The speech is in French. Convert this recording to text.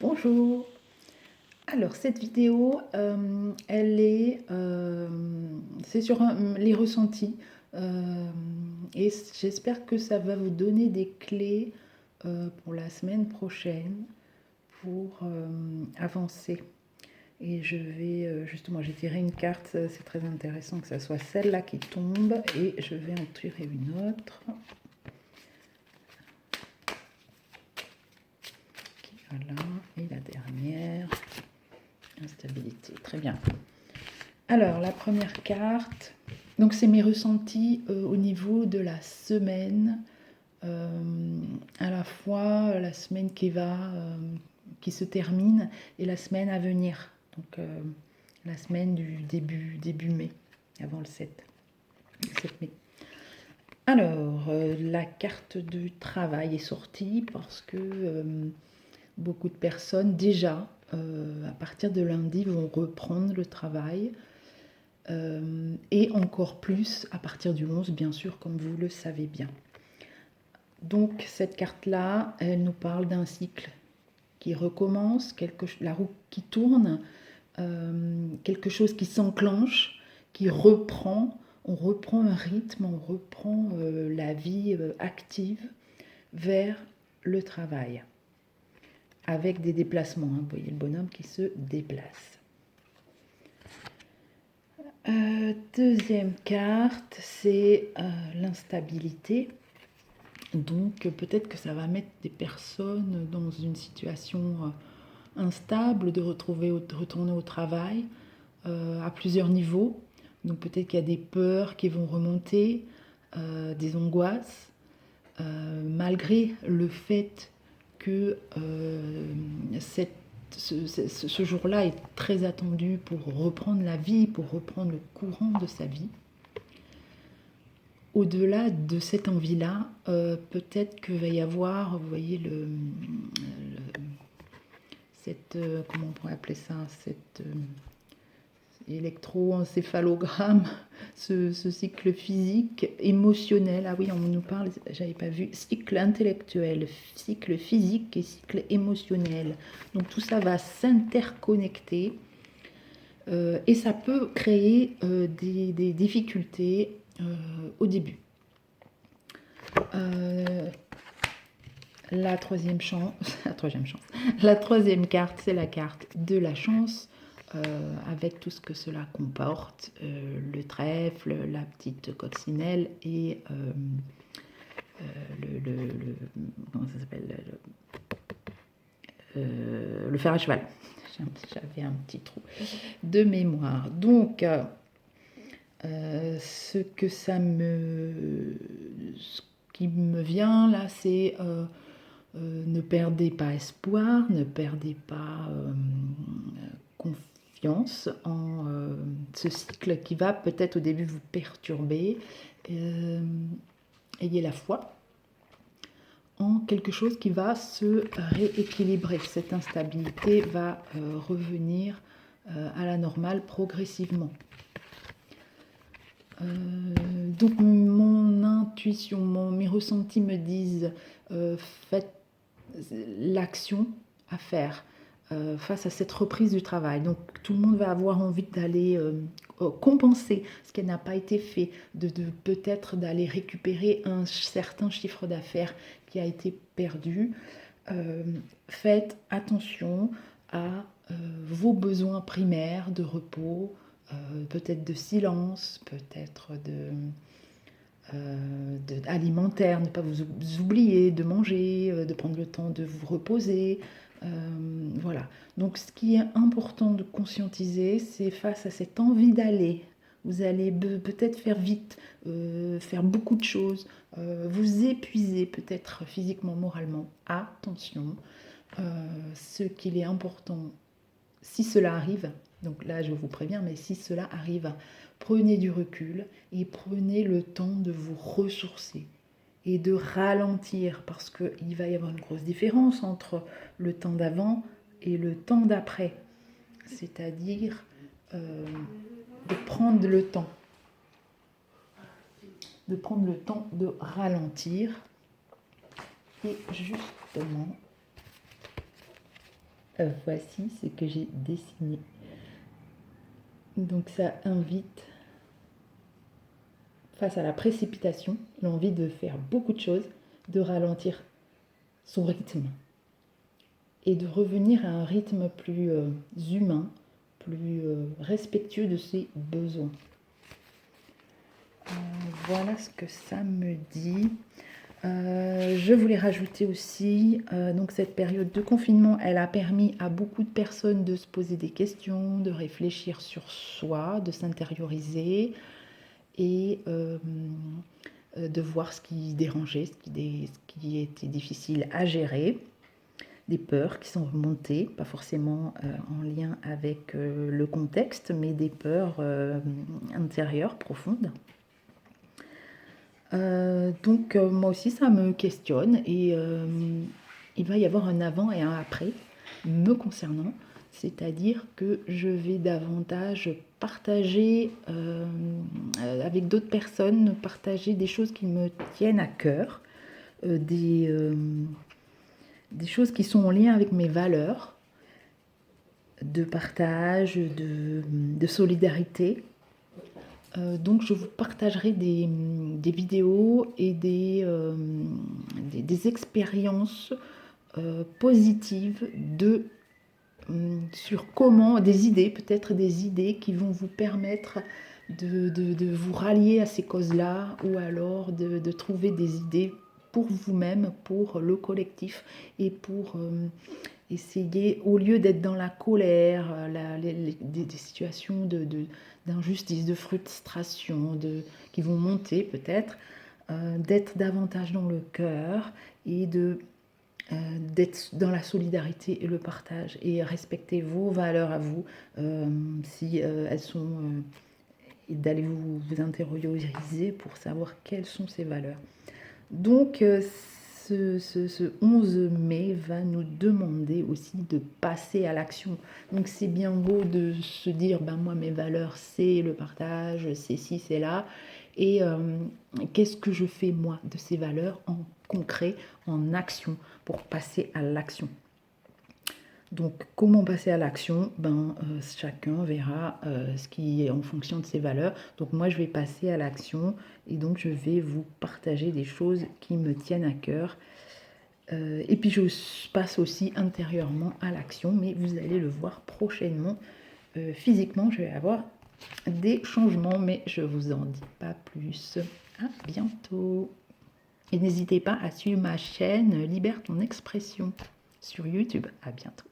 Bonjour. Alors cette vidéo, c'est sur les ressentis et j'espère que ça va vous donner des clés pour la semaine prochaine pour avancer. Et je vais justement, j'ai tiré une carte, c'est très intéressant que ça soit celle-là qui tombe et je vais en tirer une autre. Voilà, et la dernière. Instabilité, très bien. Alors, la première carte, donc c'est mes ressentis au niveau de la semaine, à la fois la semaine qui se termine et la semaine à venir. Donc, la semaine du début mai, avant le 7 mai. Alors, la carte du travail est sortie parce que beaucoup de personnes déjà, à partir de lundi, vont reprendre le travail. Et encore plus à partir du 11, bien sûr, comme vous le savez bien. Donc cette carte-là, elle nous parle d'un cycle qui recommence, la roue qui tourne, quelque chose qui s'enclenche, qui reprend, on reprend un rythme, on reprend la vie active vers le travail, avec des déplacements. Vous voyez le bonhomme qui se déplace. Deuxième carte, c'est l'instabilité. Donc peut-être que ça va mettre des personnes dans une situation instable de retourner au travail à plusieurs niveaux. Donc peut-être qu'il y a des peurs qui vont remonter, des angoisses, malgré le fait que ce jour-là est très attendu pour reprendre la vie, pour reprendre le courant de sa vie. Au-delà de cette envie-là, peut-être qu'il va y avoir, vous voyez, comment on pourrait appeler ça, cet électroencéphalogramme, ce cycle physique, émotionnel. Ah oui, on nous parle, j'avais pas vu, cycle intellectuel, cycle physique et cycle émotionnel. Donc tout ça va s'interconnecter et ça peut créer des difficultés au début. La troisième carte, c'est la carte de la chance, avec tout ce que cela comporte, le trèfle, la petite coccinelle et comment ça s'appelle, le fer à cheval. J'avais un petit trou de mémoire. Donc, ce qui me vient là, c'est ne perdez pas espoir, ne perdez pas confiance en ce cycle qui va peut-être au début vous perturber. Ayez la foi en quelque chose qui va se rééquilibrer. Cette instabilité va revenir à la normale progressivement. Donc mon intuition, mes ressentis me disent faites l'action à faire face à cette reprise du travail. Donc tout le monde va avoir envie d'aller compenser ce qui n'a pas été fait, de peut-être d'aller récupérer un certain chiffre d'affaires qui a été perdu. Faites attention à vos besoins primaires de repos, peut-être de silence, peut-être alimentaire, ne pas vous oublier de manger, de prendre le temps de vous reposer. Voilà. Donc ce qui est important de conscientiser, c'est face à cette envie d'aller. Vous allez peut-être faire vite, faire beaucoup de choses, vous épuiser peut-être physiquement, moralement. Attention, ce qu'il est important, si cela arrive, donc là je vous préviens, mais si cela arrive, prenez du recul et prenez le temps de vous ressourcer et de ralentir, parce qu'il va y avoir une grosse différence entre le temps d'avant et le temps d'après. C'est-à-dire de prendre le temps. De prendre le temps de ralentir. Et justement, voici ce que j'ai dessiné. Donc ça invite, face à la précipitation, l'envie de faire beaucoup de choses, de ralentir son rythme et de revenir à un rythme plus humain, plus respectueux de ses besoins. Voilà ce que ça me dit. Je voulais rajouter aussi, donc cette période de confinement, elle a permis à beaucoup de personnes de se poser des questions, de réfléchir sur soi, de s'intérioriser et de voir ce qui dérangeait, ce qui était difficile à gérer, des peurs qui sont remontées, pas forcément en lien avec le contexte, mais des peurs intérieures, profondes. Donc moi aussi ça me questionne et il va y avoir un avant et un après me concernant, c'est-à-dire que je vais davantage partager avec d'autres personnes, partager des choses qui me tiennent à cœur, des choses qui sont en lien avec mes valeurs de partage, de solidarité. Donc je vous partagerai des vidéos et des expériences positives sur comment, des idées, peut-être des idées qui vont vous permettre de vous rallier à ces causes-là ou alors de trouver des idées pour vous-même, pour le collectif et pour essayer, au lieu d'être dans la colère, des situations d'injustice, de frustration, qui vont monter peut-être, d'être davantage dans le cœur et d'être dans la solidarité et le partage et respecter vos valeurs à vous, si elles sont... et d'aller vous intérioriser pour savoir quelles sont ces valeurs. Donc, ce 11 mai va nous demander aussi de passer à l'action. Donc c'est bien beau de se dire, ben moi mes valeurs c'est le partage, c'est ci, c'est là. Et qu'est-ce que je fais moi de ces valeurs en concret, en action, pour passer à l'action. Donc comment passer à l'action, chacun verra ce qui est en fonction de ses valeurs. Donc moi je vais passer à l'action et donc je vais vous partager des choses qui me tiennent à cœur. Et puis je passe aussi intérieurement à l'action, mais vous allez le voir prochainement. Physiquement, je vais avoir des changements, mais je vous en dis pas plus. À bientôt. Et n'hésitez pas à suivre ma chaîne Libère ton expression sur YouTube. À bientôt.